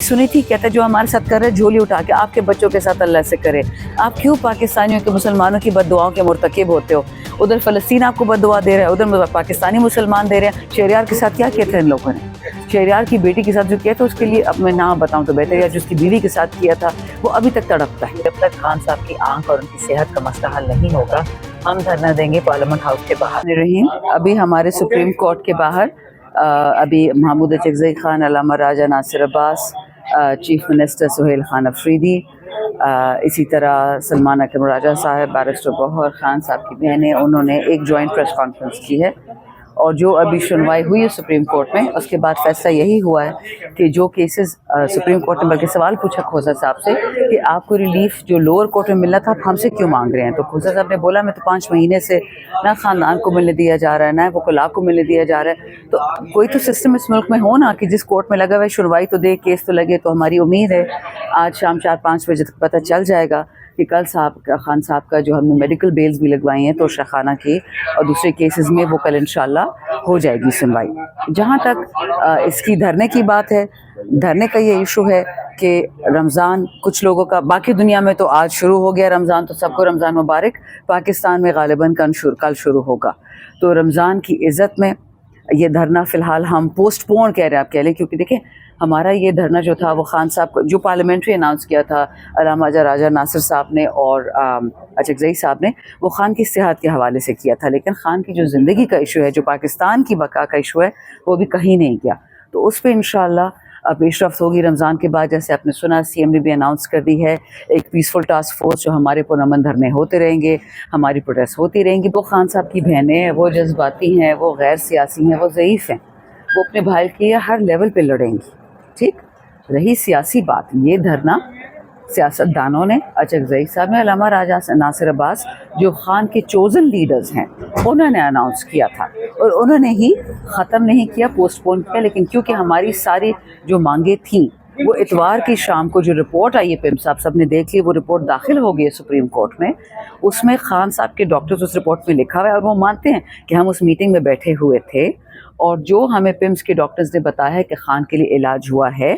सुनी थी, कहता जो हमारे साथ कर रहे झोली उठा के आपके बच्चों के साथ अल्लाह से करे। आप क्यों पाकिस्तानियों के मुसलमानों की बद्दुआओं के मुर्तकिब होते हो? उधर फ़लस्तीन आपको बद्दुआ दे रहा है, उधर पाकिस्तानी मुसलमान दे रहे हैं। शहरयार के साथ क्या किया था इन लोगों ने? शहरयार की बेटी के साथ जो किया था उसके लिए अब मैं नाम बताऊं तो बेहतर, या जिसकी बीवी के साथ किया था वो अभी तक तड़पता है। जब तक खान साहब की आंख और उनकी सेहत का मसला हल नहीं होगा, हम धरना देंगे पार्लियामेंट हाउस के बाहर। रहीम, अभी हमारे सुप्रीम कोर्ट के बाहर अभी महमूद अचकज़ई खान, अल्लामा राजा नासिर अब्बास, चीफ मिनिस्टर सुहेल खान अफरीदी, इसी तरह सलमान अकरम राजा साहब, बैरिस्टर गौहर खान साहब की बहनें, उन्होंने एक जॉइंट प्रेस कॉन्फ्रेंस की है। और जो अभी सुनवाई हुई है सुप्रीम कोर्ट में, उसके बाद फैसला यही हुआ है कि जो केसेस सुप्रीम कोर्ट ने बल्कि सवाल पूछा खोसा साहब से कि आपको रिलीफ जो लोअर कोर्ट में मिलना था आप हमसे क्यों मांग रहे हैं, तो खोसा साहब ने बोला मैं तो 5 महीने से ना ख़ानदान को मिलने दिया जा रहा है, ना वकलाء को मिलने दिया जा रहा है। तो कोई तो सिस्टम इस मुल्क में हो ना कि जिस कोर्ट में लगा हुआ है सुनवाई तो दे, केस तो लगे। तो हमारी उम्मीद है आज शाम 4-5 बजे तक पता चल जाएगा कि कल खान साहब का जो हमने मेडिकल बेल्स भी लगवाई हैं तो शाखाना की और दूसरे केसेस में वो कल इंशाल्लाह हो जाएगी सुनवाई। जहाँ तक इसकी धरने की बात है, धरने का ये इशू है कि रमज़ान कुछ लोगों का, बाकी दुनिया में तो आज शुरू हो गया रमज़ान, तो सबको रमज़ान मुबारक। पाकिस्तान में गालिबन कल शुरू होगा। तो रमज़ान की इज़्ज़त में ये धरना फ़िलहाल हम पोस्टपोन कह रहे हैं, आप कह लें, क्योंकि देखें हमारा ये धरना जो था वो खान साहब को जो पार्लियामेंट्री अनाउंस किया था अल्लामा राजा नासिर साहब ने और अचकज़ई साहब ने, वो खान की सेहत के हवाले से किया था। लेकिन खान की जो ज़िंदगी का इशू है, जो पाकिस्तान की बका का इशू है, वो भी कहीं नहीं गया। तो उस पर इंशाअल्लाह पेशरफ्त होगी रमज़ान के बाद। जैसे आपने सुना CM ने भी अनाउंस कर दी है एक पीसफुल टास्क फोर्स, जो हमारे पुरअमन धरने होते रहेंगे, हमारी प्रोटेस्ट होती रहेंगी। वो खान साहब की बहनें हैं, वो जज्बाती हैं, वो गैर सियासी हैं, वो ज़ईफ़ हैं, वो अपने भाई के लिए हर लेवल पे लड़ेंगी। ठीक रही सियासी बात, ये धरना सियासतदानों ने, अचकज़ई साहब ने, अल्लामा राजा नासिर अब्बास जो खान के चोज़न लीडर्स हैं, उन्होंने अनाउंस किया था और उन्होंने ही ख़त्म नहीं किया, पोस्टपोन किया। लेकिन क्योंकि हमारी सारी जो मांगे थीं वो इतवार की शाम को जो रिपोर्ट आई है, पिम साहब सब ने देख ली, वो रिपोर्ट दाखिल हो गई है सुप्रीम कोर्ट में। उसमें खान साहब के डॉक्टर्स उस रिपोर्ट में लिखा हुआ है और वो मानते हैं कि हम उस मीटिंग में बैठे हुए थे और जो हमें पिम्स के डॉक्टर्स ने बताया है कि खान के लिए इलाज हुआ है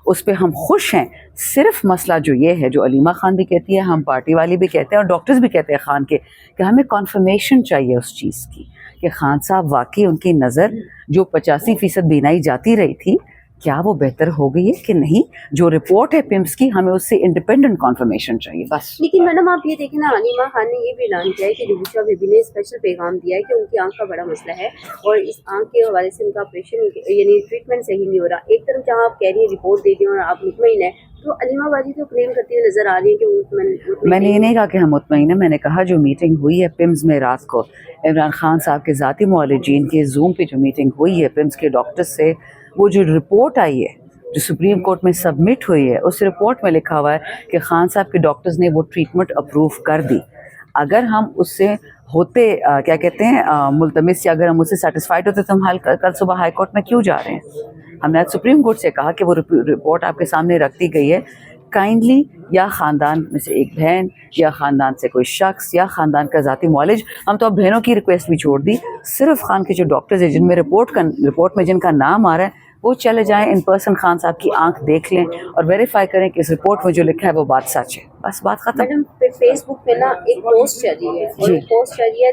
उस पर हम खुश हैं। सिर्फ मसला जो ये है, जो अलीमा खान भी कहती है, हम पार्टी वाली भी कहते हैं और डॉक्टर्स भी कहते हैं खान के, कि हमें कॉन्फर्मेशन चाहिए उस चीज़ की कि खान साहब वाकई उनकी नज़र जो 85% बीनाई जाती रही थी, क्या वो बेहतर हो गई है कि नहीं। जो रिपोर्ट है पिम्स की, हमें उससे इंडिपेंडेंट कॉन्फर्मेशन चाहिए बस। लेकिन मैडम आप ये देखें ना, अलीमा खान ने ये भी ऐलान किया है कि रूबीशा बीबी ने स्पेशल पैगाम दिया है कि उनकी आंख का बड़ा मसला है और इस आंख के हवाले से उनका ऑपरेशन यानी ट्रीटमेंट सही नहीं हो रहा। एक तरफ जहाँ आप कह रही हैं रिपोर्ट दे दी और आप मुतमईन है, तो अलीमा बाजी तो क्लेम करती हुई नजर आ रही है कि मुतमईन। मैंने ये नहीं कहा कि हम मुतमईन हैं, मैंने कहा जो मीटिंग हुई है पिम्स में रात को इमरान खान साहब के ज़ाती मुआलिजीन के जूम पे जो मीटिंग हुई है पिम्स के डॉक्टर्स से, वो जो रिपोर्ट आई है जो सुप्रीम कोर्ट में सबमिट हुई है, उस रिपोर्ट में लिखा हुआ है कि खान साहब के डॉक्टर्स ने वो ट्रीटमेंट अप्रूव कर दी। अगर हम उससे होते क्या कहते हैं मुल्तमिस, या अगर हम उससे सेटिस्फाइड होते तो हम कल सुबह हाई कोर्ट में क्यों जा रहे हैं। हमने आज सुप्रीम कोर्ट से कहा कि वो रिपोर्ट आपके सामने रख दी गई है, काइंडली या ख़ानदान में से एक बहन या ख़ानदान से कोई शख्स या ख़ानदान का ज़ाती मुआलिज, हम तो अब बहनों की रिक्वेस्ट भी छोड़ दी, सिर्फ खान के जो डॉक्टर्स हैं जिनमें रिपोर्ट में जिनका नाम आ रहा है वो चले जाएं इन पर्सन खान साहब की आंख देख लें और वेरीफाई करें कि इस रिपोर्ट में जो लिखा है वो बात सच है। बस बात खत्म। मैडम फेसबुक पे ना एक पोस्ट चल रही है और पोस्ट चल रही है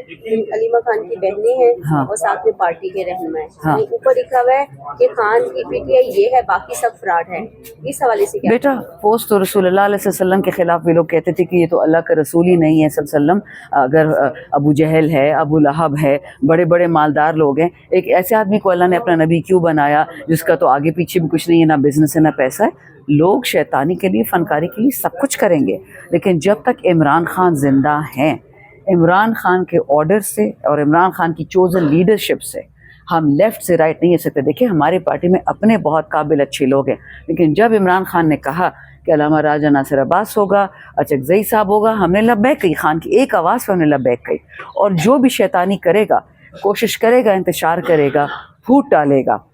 अलीमा खान की बहनें हैं, हाँ, और साथ में पार्टी के रहनुमा हैं, हाँ, ऊपर लिखा हुआ है कि खान की PTI ये है, बाकी सब फ्रॉड है। इस हवाले से क्या बेटा, पोस्ट तो रसूलुल्लाह अलैहि वसल्लम के खिलाफ भी लोग कहते थे कि ये तो अल्लाह का रसूल ही नहीं है सल्लल्लाहु अलैहि वसल्लम। अगर अबू जहल है, अबू लहब है, बड़े बड़े मालदार लोग हैं, एक ऐसे आदमी को अल्लाह ने अपना नबी क्यों बनाया जिसका तो आगे पीछे भी कुछ नहीं है, ना बिजनेस है ना पैसा है। लोग शैतानी के लिए, फनकारी के लिए सब कुछ करेंगे, लेकिन जब तक इमरान खान जिंदा हैं, इमरान खान के ऑर्डर से और इमरान खान की चोज़न लीडरशिप से हम लेफ़्ट से राइट नहीं हो सकते। देखिए हमारी पार्टी में अपने बहुत काबिल अच्छे लोग हैं, लेकिन जब इमरान खान ने कहा कि अल्लामा राजा नासिर अब्बास होगा, अचकज़ई साहब होगा, हमने लब्बैक कही, खान की एक आवाज़ पर हमने लब्बैक कही। और जो भी शैतानी करेगा, कोशिश करेगा, इंतशार करेगा, फूट डालेगा,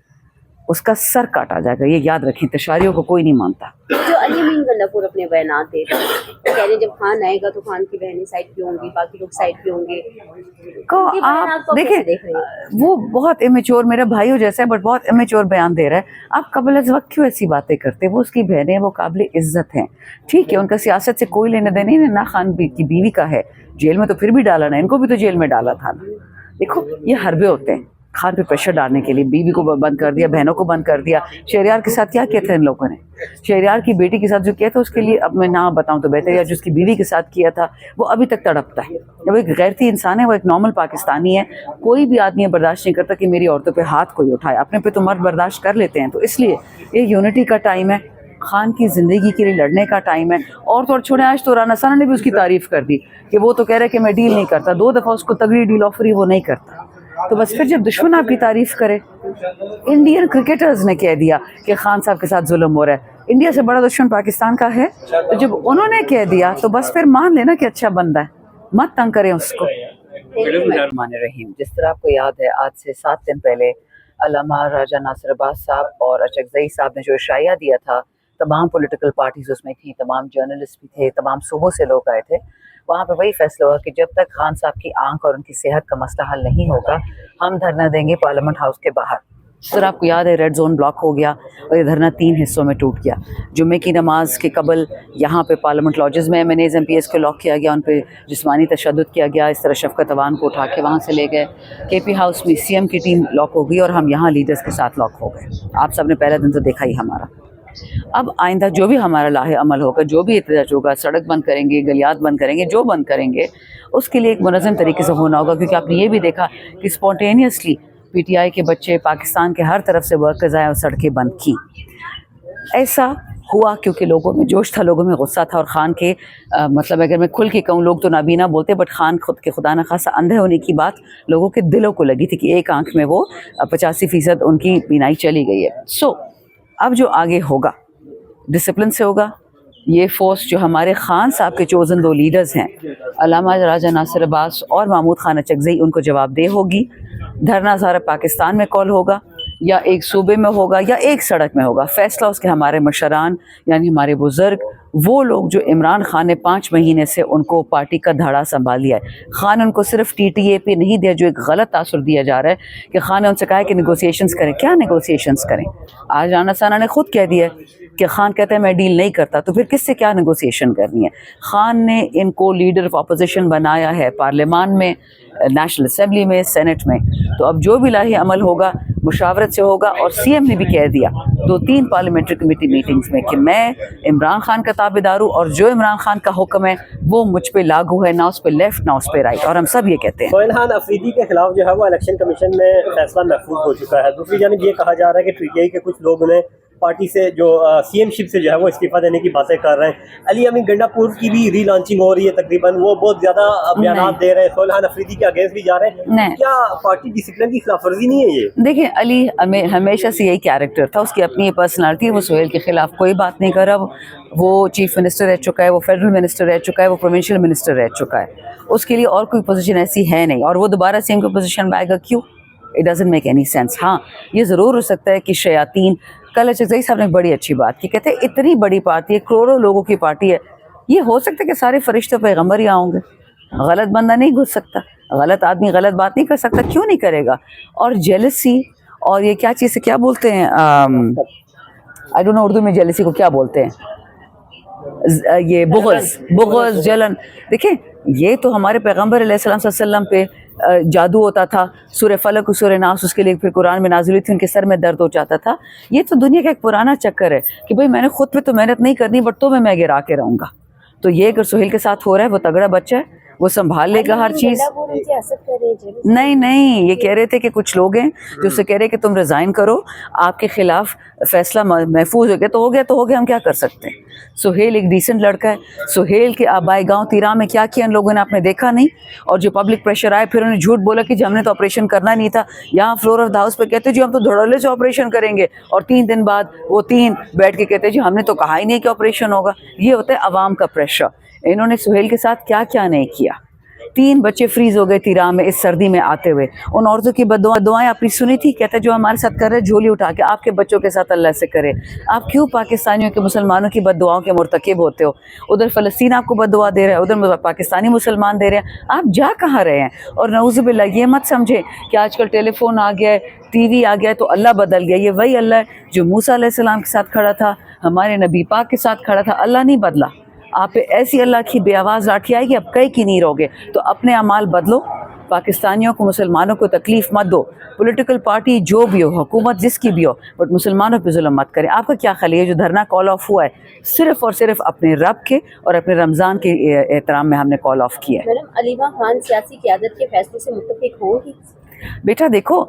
اس کا سر کاٹا جائے گا. یہ یاد رکھیں, تشاریوں کو کوئی نہیں مانتا. جو علی امین گنڈاپور اپنے بیانات دے رہے ہیں, وہ کہہ رہے ہیں جب خان آئے گا تو خان کی بہنیں سائڈ پہ ہوں گی, باقی لوگ سائڈ پہ ہوں گے. آپ دیکھیں وہ بہت امیچور, میرا بھائیو جیسا ہے بٹ بہت امیچور بیان دے رہا ہے. آپ قبل از وقت کیوں ایسی باتیں کرتے ہیں؟ وہ اس کی بہنیں, وہ قابل عزت ہیں, ٹھیک ہے, ان کا سیاست سے کوئی لینے دینے نہیں. نا خان کی بیوی کا ہے, جیل میں تو پھر بھی ڈالا نا, ان کو بھی تو جیل میں ڈالا تھا نا. دیکھو یہ حربے ہوتے ہیں خان پہ پریشر ڈالنے کے لیے. بیوی کو بند کر دیا, بہنوں کو بند کر دیا. شہریار کے ساتھ کیا کیا تھا ان لوگوں نے؟ شہریار کی بیٹی کے ساتھ جو کیا تھا اس کے لیے اب میں نہ بتاؤں تو بہتر, یا جو اس کی بیوی کے ساتھ کیا تھا وہ ابھی تک تڑپتا ہے. وہ ایک غیرتی انسان ہے, وہ ایک نارمل پاکستانی ہے. کوئی بھی آدمی برداشت نہیں کرتا کہ میری عورتوں پہ ہاتھ کوئی اٹھائے. اپنے پہ تو مرد برداشت کر لیتے ہیں. تو اس لیے یہ یونٹی کا ٹائم ہے, خان کی زندگی کے لیے لڑنے کا ٹائم ہے. اور تو اور چھوڑیں, آج تو رانا ثنا نے بھی اس کی تعریف کر دی کہ وہ تو کہہ رہا ہے کہ میں ڈیل نہیں کرتا. 2 دفعہ اس کو تگڑی ڈیل آفری, وہ نہیں کرتا. تو بس پھر جب دشمن آپ کی تعریف کرے, انڈین کرکٹرز نے کہہ دیا کہ خان صاحب کے ساتھ ظلم ہو رہا ہے. انڈیا سے بڑا دشمن پاکستان کا ہے, تو جب انہوں نے کہہ دیا تو بس پھر مان لینا کہ اچھا بندہ ہے, مت تنگ کریں اس کو. الرحمن الرحیم. جس طرح آپ کو یاد ہے, آج سے 7 دن پہلے علامہ راجہ ناصر عباس صاحب اور اچکزئی صاحب نے جو اشاعیہ دیا تھا, تمام پولیٹیکل پارٹیز اس میں تھیں, تمام جرنلسٹ بھی تھے, تمام صوبوں سے لوگ آئے تھے. وہاں پہ وہی فیصلہ ہوا کہ جب تک خان صاحب کی آنکھ اور ان کی صحت کا مسئلہ حل نہیں ہوگا, ہم دھرنا دیں گے پارلیمنٹ ہاؤس کے باہر. سر آپ کو یاد ہے ریڈ زون بلاک ہو گیا اور یہ دھرنا 3 حصوں میں ٹوٹ گیا. جمعے کی نماز کے قبل یہاں پہ پارلیمنٹ لاجز میں MNAs کو لاک کیا گیا, ان پہ جسمانی تشدد کیا گیا. اس طرح شفقت عوان کو اٹھا کے وہاں سے لے گئے. KP ہاؤس میں CM کی ٹیم لاک ہو گئی اور ہم یہاں لیڈرز کے ساتھ لاک ہو گئے. آپ سب نے پہلا دن تو دیکھا ہی ہمارا. اب آئندہ جو بھی ہمارا لاہے عمل ہوگا, جو بھی احتجاج ہوگا, سڑک بند کریں گے, گلیات بند کریں گے, جو بند کریں گے, اس کے لیے ایک منظم طریقے سے ہونا ہوگا. کیونکہ آپ نے یہ بھی دیکھا کہ اسپونٹینیسلی PTI کے بچے پاکستان کے ہر طرف سے ورکرز آئے اور سڑکیں بند کی. ایسا ہوا کیونکہ لوگوں میں جوش تھا, لوگوں میں غصہ تھا. اور خان کے مطلب اگر میں کھل کے کہوں, لوگ تو نابینا بولتے, بٹ خان خود کے خدا نخواستہ اندھے ہونے کی بات لوگوں کے دلوں کو لگی تھی کہ ایک آنکھ میں وہ 85% ان کی بینائی چلی گئی ہے. سو اب جو آگے ہوگا ڈسپلن سے ہوگا. یہ فورس جو ہمارے خان صاحب کے چوزن 2 لیڈرز ہیں, علامہ راجہ ناصر عباس اور محمود خان اچکزئی, ان کو جواب دہ ہوگی. دھرنا سارا پاکستان میں کال ہوگا, یا ایک صوبے میں ہوگا, یا ایک سڑک میں ہوگا. فیصلہ اس کے ہمارے مشران یعنی ہمارے بزرگ, وہ لوگ جو عمران خان نے 5 مہینے سے ان کو پارٹی کا دھڑا سنبھال لیا ہے. خان ان کو صرف TTA پہ نہیں دیا, جو ایک غلط تاثر دیا جا رہا ہے کہ خان نے ان سے کہا ہے کہ نیگوسیشنز کریں. کیا نیگوسیشنز کریں؟ آج رانا ثنا نے خود کہہ دیا ہے کہ خان کہتا ہے میں ڈیل نہیں کرتا, تو پھر کس سے کیا نیگوسیشن کرنی ہے؟ خان نے ان کو لیڈر آف اپوزیشن بنایا ہے پارلیمان میں, نیشنل اسمبلی میں, سینٹ میں. تو اب جو بھی لاہی عمل ہوگا مشاورت سے ہوگا. اور CM نے بھی کہہ دیا 2-3 پارلیمنٹری کمیٹی میٹنگز میں کہ میں عمران خان کا تابع دار ہوں, اور جو عمران خان کا حکم ہے وہ مجھ پہ لاگو ہے, نہ اس پہ لیفٹ نہ اس پہ رائٹ. اور ہم سب یہ کہتے ہیں. سہیل خان افریدی کے خلاف جو ہے وہ الیکشن کمیشن میں فیصلہ محفوظ ہو چکا ہے. دوسری جانب یہ کہا جا رہا ہے کہ PTI کے کچھ لوگ انہیں پارٹی سے جو CM شپ سے جو ہے وہ استعفیٰ دینے کی باتیں کر رہے ہیں. علی امین گنڈاپور کی بھی ری لانچنگ ہو رہی ہے تقریباً, وہ بہت زیادہ بیانات دے رہے ہیں. سہیل خان افریدی کے اگینسٹ بھی جا رہے ہیں. کیا پارٹی ڈسپلن کی خلاف ورزی نہیں ہے یہ؟ دیکھیں, علی ہمیشہ سے یہی کیریکٹر تھا, اس کی اپنی پرسنالٹی ہے. وہ سہیل کے خلاف کوئی بات نہیں کر رہا. وہ چیف منسٹر رہ چکا ہے, وہ فیڈرل منسٹر رہ چکا ہے, وہ پروونشل منسٹر رہ چکا ہے. اس کے لیے اور کوئی پوزیشن ایسی ہے نہیں. اور وہ دوبارہ CM کی پوزیشن میں آئے گا کیوں؟ It doesn't make any sense. ہاں یہ ضرور ہو سکتا ہے کہ شیاطین, کل اچکزئی صاحب نے بڑی اچھی بات کی, کہتے ہیں اتنی بڑی پارٹی ہے, کروڑوں لوگوں کی پارٹی ہے, یہ ہو سکتا ہے کہ سارے فرشتے پیغمبر ہی ہوں گے. غلط بندہ نہیں گھس سکتا, غلط آدمی غلط بات نہیں کر سکتا, کیوں نہیں کرے گا؟ اور جیلسی اور یہ کیا چیز ہے, کیا بولتے ہیں, آئی ڈونٹ نو اردو میں جیلسی کو کیا بولتے ہیں, یہ بغض جلن. دیکھیں یہ تو ہمارے پیغمبر علیہ السلام صلی اللہ علیہ وسلم پہ جادو ہوتا تھا, سورہ فلق و سورہ ناس اس کے لیے پھر قرآن میں نازل ہوئی تھی, ان کے سر میں درد ہو جاتا تھا. یہ تو دنیا کا ایک پرانا چکر ہے کہ بھئی میں نے خود پہ تو محنت نہیں کرنی, بٹ تو میں گرا کے رہوں گا. تو یہ اگر سہیل کے ساتھ ہو رہا ہے, وہ تگڑا بچہ ہے, وہ سنبھال لے گا ہر چیز. نہیں, یہ کہہ رہے تھے کہ کچھ لوگ ہیں جو اسے کہہ رہے کہ تم ریزائن کرو, آپ کے خلاف فیصلہ محفوظ ہو گیا. تو ہو گیا, ہم کیا کر سکتے ہیں؟ سہیل ایک ڈیسنٹ لڑکا ہے. سہیل کے آبائی گاؤں تیرا میں کیا کیا ان لوگوں نے, آپ نے دیکھا نہیں؟ اور جو پبلک پریشر آئے, پھر انہوں نے جھوٹ بولا کہ جی ہم نے تو آپریشن کرنا نہیں تھا. یہاں فلور آف دا ہاؤس پہ کہتے جی ہم تو دھڑلے سے آپریشن کریں گے, اور 3 دن بعد وہ 3 بیٹھ کے کہتے جی ہم نے تو کہا ہی نہیں کہ آپریشن ہوگا. یہ ہوتا ہے عوام کا پریشر. انہوں نے سہیل کے ساتھ کیا کیا نہیں کیا. 3 बच्चे फ्रीज हो गए थी राह में इस सर्दी में आते हुए। उन औरतों की दुआएं आपने सुनी थी? कहते जो हमारे साथ कर रहे झोली उठा के आपके बच्चों के साथ अल्लाह से करे। आप क्यों पाकिस्तानियों के मुसलमानों की बद्दुआओं के मुर्तकिब होते हो? उधर फ़लस्तीन आपको बद्दुआ दे रहा है, उधर पाकिस्तानी मुसलमान दे रहे हैं, आप जा कहाँ रहे हैं? और नऊज़ुबिल्लाह ये मत समझे कि आजकल टेलीफोन आ गया है, टीवी आ गया है तो अल्लाह बदल गया। ये वही अल्लाह है जो मूसा अलैहिस्सलाम के साथ खड़ा था, हमारे नबी पाक के साथ खड़ा था। अल्लाह नहीं बदला। आप पे ऐसी अल्लाह की बेआवाज़ लाठी आएगी, अब कहीं की नहीं रहोगे। तो अपने अमाल बदलो, पाकिस्तानियों को मुसलमानों को तकलीफ़ मत दो। पॉलिटिकल पार्टी जो भी हो, हुकूमत जिसकी भी हो, बट मुसलमानों पे जुल्म मत करें। आपका क्या ख्याल है? जो धरना कॉल ऑफ हुआ है सिर्फ़ और सिर्फ अपने रब के और अपने रमज़ान के एहतराम में हमने कॉल ऑफ किया है। मैडम, अलीमा खान सियासी क़यादत के फैसलों से मुत्तफ़िक होंगी? बेटा देखो,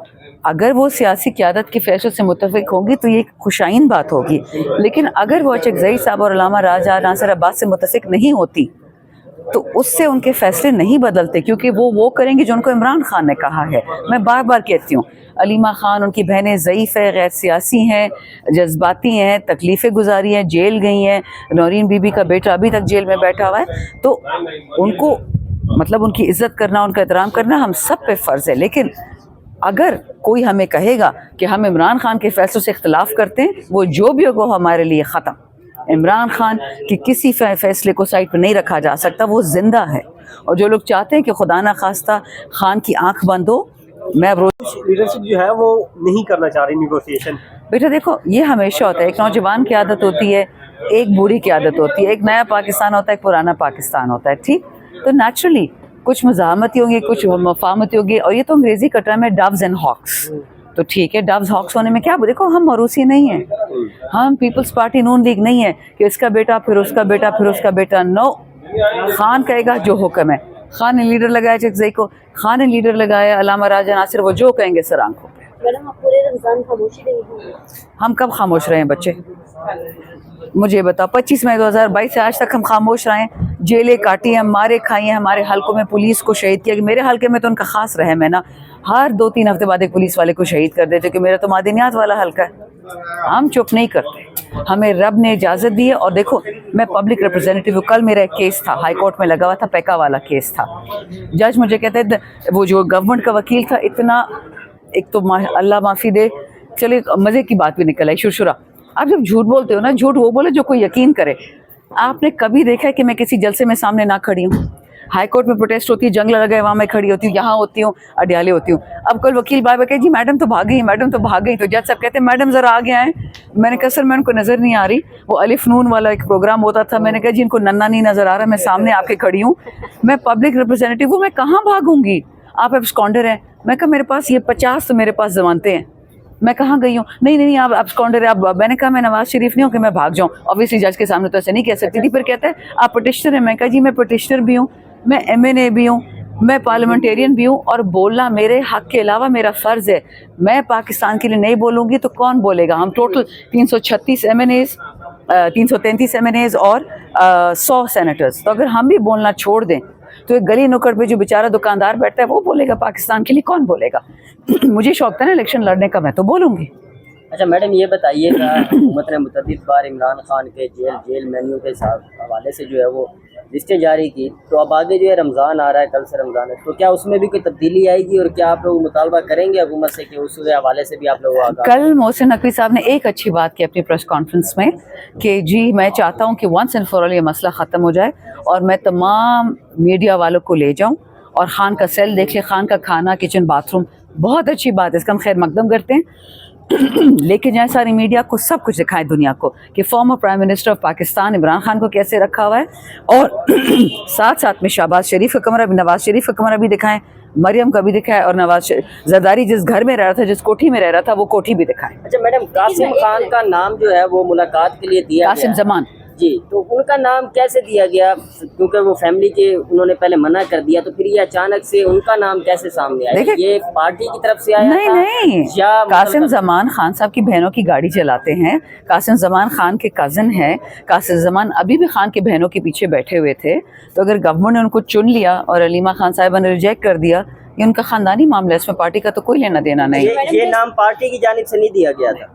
अगर वो सियासी क़यादत के फैसलों से मुत्तफ़िक होंगी तो ये एक खुशाइन बात होगी, लेकिन अगर वो चकज़ई साहब और अल्लामा राजा नासिर अब्बास से मुत्तफ़िक नहीं होती तो उससे उनके फ़ैसले नहीं बदलते, क्योंकि वो करेंगे जो उनको इमरान खान ने कहा है। मैं बार बार कहती हूँ, अलीमा खान, उनकी बहनें ज़ईफ़ है, गैर सियासी हैं, जज्बाती हैं, तकलीफ़ें गुजारी हैं, जेल गई हैं। नौरीन बीबी का बेटा अभी तक जेल में बैठा हुआ है। तो उनको मतलब उनकी इज़्ज़त करना, उनका एहतराम करना हम सब पे फ़र्ज़ है। लेकिन अगर कोई हमें कहेगा कि हम इमरान खान के फ़ैसलों से इख्तलाफ करते हैं, वो जो भी होगा हमारे लिए ख़त्म। इमरान खान की किसी फ़ैसले को साइड पर नहीं रखा जा सकता, वो ज़िंदा है। और जो लोग चाहते हैं कि खुदा ना खास्ता खान की आंख बंद हो, मैं अब रोज़ लीडरशिप जो है वो नहीं करना चाह रही निगोशिएशन। बेटा देखो, ये हमेशा होता है, एक नौजवान की आदत होती है, एक बूढ़ी की आदत होती है, एक नया पाकिस्तान होता है, एक पुराना पाकिस्तान होता है, ठीक? तो नेचुरली कुछ मज़ाहमती होंगी, कुछ मफाहमती होगी। और ये तो अंग्रेज़ी का टर्म है डव्स एंड हॉक्स। तो ठीक है, डव्स हॉक्स होने में क्या? देखो, हम मरूसी नहीं हैं, हम पीपल्स पार्टी नून लीग नहीं है कि इसका बेटा फिर उसका बेटा फिर उसका बेटा। नो, खान कहेगा जो हुक्म है। खान ने लीडर लगाया चकज़ई को, खान ने लीडर लगाया अल्लामा राजा नासिर, वो जो कहेंगे सर आंखों पे। मैडम, आप पूरे रमज़ान खामोशी रहेंगी? हम कब खामोश रहे हैं बच्चे? मुझे बताओ, 25 मई 2022 से आज तक हम खामोश रहे हैं? जेलें काटी हैं, मारे खाई हैं, हमारे हलकों में पुलिस को शहीद किया। कि मेरे हलके में तो उनका ख़ास रहम है ना, हर 2-3 हफ्ते बाद एक पुलिस वाले को शहीद कर देते, क्योंकि मेरा तो मादनियात वाला हलका है। हम चुप नहीं करते, हमें रब ने इजाज़त दी है। और देखो, मैं पब्लिक रिप्रेजेंटेटिव हूँ। कल मेरा एक केस था, हाई कोर्ट में लगा हुआ था, पैका वाला केस था। जज मुझे कहते हैं, वो जो गवर्नमेंट का वकील था, इतना, एक तो अल्लाह माफ़ी दे, चलिए मज़े की बात भी निकल आई, शुरशुरा। आप जब झूठ बोलते हो ना, झूठ वो बोले जो कोई यकीन करे। आपने कभी देखा है कि मैं किसी जलसे में सामने ना खड़ी हूँ? हाई कोर्ट में प्रोटेस्ट होती है, जंग लगा है, वहाँ मैं खड़ी होती हूँ, यहाँ होती हूँ, अडियाले होती हूँ। अब कल वकील बार बार कहे जी मैडम तो भाग गई, मैडम तो भाग गई। तो जज साहब कहते हैं मैडम ज़रा आगे आएँ। मैंने कहा सर मैं उनको नज़र नहीं आ रही। वो अलिफ नून वाला एक प्रोग्राम होता था, मैंने कहा जी इनको नन्ना नहीं नज़र आ रहा, मैं सामने आके खड़ी हूँ, मैं पब्लिक रिप्रेजेंटेटिव हूँ, मैं कहाँ भागूंगी? आप एब्सकॉन्डर हैं। मैं कहा मेरे पास ये 50 तो मेरे पास ज़मानतें हैं, मैं कहाँ गई हूँ? नहीं आप एब्सकॉन्डर है। आप, मैंने कहा मैं नवाज शरीफ नहीं हूँ कि मैं भाग जाऊँ। ऑब्वियसली जज के सामने तो ऐसे नहीं कह सकती थी। फिर कहता है आप पटिशनर हैं। मैं कहा जी मैं पटिशनर भी हूँ, मैं MNA भी हूँ, मैं पार्लियामेंटेरियन भी हूँ, और बोलना मेरे हक़ के अलावा मेरा फ़र्ज़ है। मैं पाकिस्तान के लिए नहीं बोलूँगी तो कौन बोलेगा? हम टोटल 336 MNAs, 333 MNAs और 100 सेनेटर्स। तो अगर हम भी बोलना छोड़ दें तो एक गली नुक्कड़ पे जो बेचारा दुकानदार बैठता है वो बोलेगा पाकिस्तान के लिए, कौन बोलेगा? मुझे शौक था ना इलेक्शन लड़ने का, मैं तो बोलूँगी। अच्छा मैडम, ये बताइएगा, हुकूमत ने मुतअद्दिद बार इमरान खान के जेल मेन्यू के साथ हवाले से जो है वो लिस्टें जारी की, तो अब आगे जो है रमज़ान आ रहा है, कल से रमज़ान है, तो क्या उसमें भी कोई तब्दीली आएगी? और क्या आप लोग मुतालबा करेंगे हुकूमत से कि उस हवाले से भी आप लोग आगे? कल मोहसिन नकवी साहब ने एक अच्छी बात की अपनी प्रेस कॉन्फ्रेंस में कि जी मैं चाहता हूँ कि वंस एंड फॉर ऑल ये मसला ख़त्म हो जाए और मैं तमाम मीडिया वालों को ले जाऊँ और खान का सेल देख ले, खान का खाना, किचन, बाथरूम। बहुत अच्छी बात है, इसका हम खैर मकदम करते हैं। लेकिन जाए सारी मीडिया को सब कुछ दिखाएं दुनिया को कि former prime minister of Pakistan Imran Khan को कैसे रखा हुआ है, और साथ साथ में शहबाज शरीफ का कमरा भी, नवाज शरीफ का कमरा भी दिखाएं, मरियम का भी दिखाएं, और नवाज जरदारी जिस घर में रह रहा था, जिस कोठी में रह रहा था, वो कोठी भी दिखाएं। अच्छा मैडम, कासिम खान का नाम जो है वो मुलाकात के लिए दिया कासिम जमान जी, तो उनका नाम कैसे दिया गया? क्योंकि वो फैमिली के उन्होंने पहले मना कर दिया, तो फिर ये अचानक से उनका नाम कैसे सामने आया? ये पार्टी की तरफ से आया? नहीं, या कासिम जमान खान साहब की बहनों की गाड़ी चलाते हैं। कासिम जमान खान के कज़न हैं। कासिम जमान अभी भी खान की बहनों के पीछे बैठे हुए थे। तो अगर गवर्नमेंट ने उनको चुन लिया और अलीमा खान साहिबा ने रिजेक्ट कर दिया, ये उनका ख़ानदानी मामला है, इसमें पार्टी का तो कोई लेना देना नहीं। ये नाम पार्टी की जानिब से नहीं दिया गया था?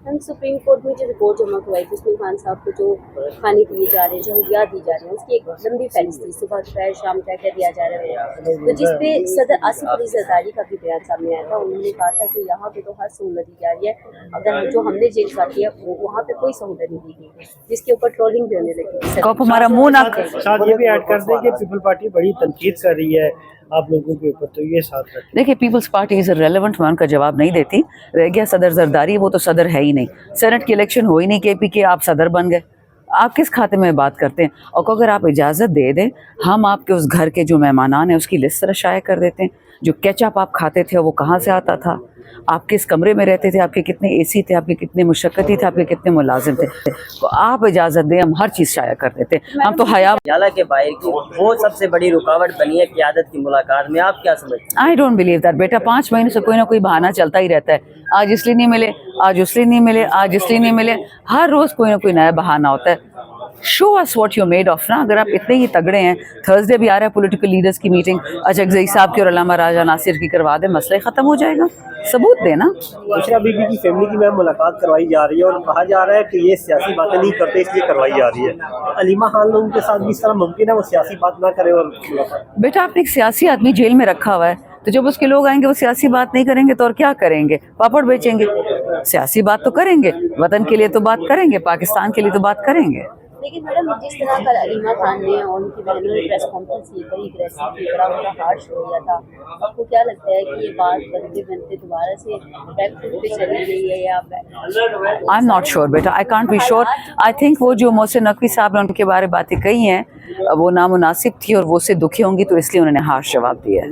हम सुप्रीम कोर्ट में जो रिपोर्ट जमा करवाई थी उसमें खान साहब को जो खाने दिए जा रहे हैं, जो हदियात दी जा रही हैं, उसकी एक लंबी फहरिस्त थी, सुबह दोपहर शाम क्या क्या दिया जा रहा है। तो जिस पे सदर आसिफ अली जरदारी का भी बयान सामने आया था, उन्होंने कहा था कि यहाँ पे तो हर सहूलत दी जा रही है, अगर जो हमने जेल काटी है वहाँ पे कोई सहूलत नहीं दी गई, जिसके ऊपर ट्रोलिंग भी होने लगी। कप हमारा मुंह ना साथ ये भी ऐड कर दें कि पीपल पार्टी बड़ी तनकीद कर रही है आप लोगों के ऊपर, तो ये साथ रखें। देखिए, पीपल्स पार्टी इज रेलेवेंट, मैं उनका जवाब नहीं देती। रह गया सदर जरदारी, वो तो सदर है ही नहीं, सेनेट की इलेक्शन हो ही नहीं, केपी के आप सदर बन गए। आप किस खाते में बात करते हैं? और अगर आप इजाज़त दे दें, हम आपके उस घर के जो मेहमानान हैं उसकी लिस्ट तरह शाया कर देते हैं। जो केचप आप खाते थे वो कहाँ से आता था, आप किस कमरे में रहते थे, आपके कितने एसी थे, आपके कितने मुशक्कती थे, आपके कितने मुलाजिम थे, तो आप इजाज़त दें, हम हर चीज़ शाया कर देते हैं। हम तो हया जाला के बाहर की वो सबसे बड़ी रुकावट बनी है क़यादत की मुलाकात में, आप क्या समझते हैं? आई डोंट बिलीव दैट बेटा। 5 महीने से कोई ना कोई बहाना चलता ही रहता है। आज इसलिए नहीं मिले, आज उसलिए नहीं मिले, आज इसलिए नहीं मिले, हर रोज़ कोई ना कोई नया बहाना होता है। Show us what you made of ना। अगर आप इतने ही तगड़े हैं, थर्सडे भी आ रहा है पॉलिटिकल लीडर्स की मीटिंग, अचकज़ई साहब की और अल्लामा राजा नासिर की करवा दें, मसला ख़त्म हो जाएगा। सबूत देना। बुशरा बीबी की फैमिली की मैम मुलाकात करवाई जा रही है और कहा जा रहा है कि ये सियासी बातें नहीं करते इसलिए करवाई जा रही है। अलीमा खान लोगों के साथ भी इस तरह मुमकिन है वो सियासी बात ना करे? और बेटा, आपने एक सियासी आदमी जेल में रखा हुआ है, तो जब उसके लोग आएंगे वो सियासी बात नहीं करेंगे तो और क्या करेंगे? पापड़ बेचेंगे? सियासी बात तो करेंगे, वतन के लिए तो बात करेंगे, पाकिस्तान के लिए तो बात करेंगे। लेकिन मैडम, जिस तरह कल अलीमा खान ने और उनकी बहनों ने प्रेस कॉन्फ्रेंस की, बड़ी अग्रेसिव थी, बड़ा उनका हार्श हो गया था, आपको क्या लगता है कि ये बात बनते बनते दोबारा से बैकफुट पे चली गई है या? आई एम नॉट श्योर बेटा, I can't be sure. I think वो जो मोहसिन नकवी साहब ने उनके बारे बातें कही हैं वो नामुनासिब थी और वो उससे दुखी होंगी, तो इसलिए उन्होंने हार्श जवाब दिया है।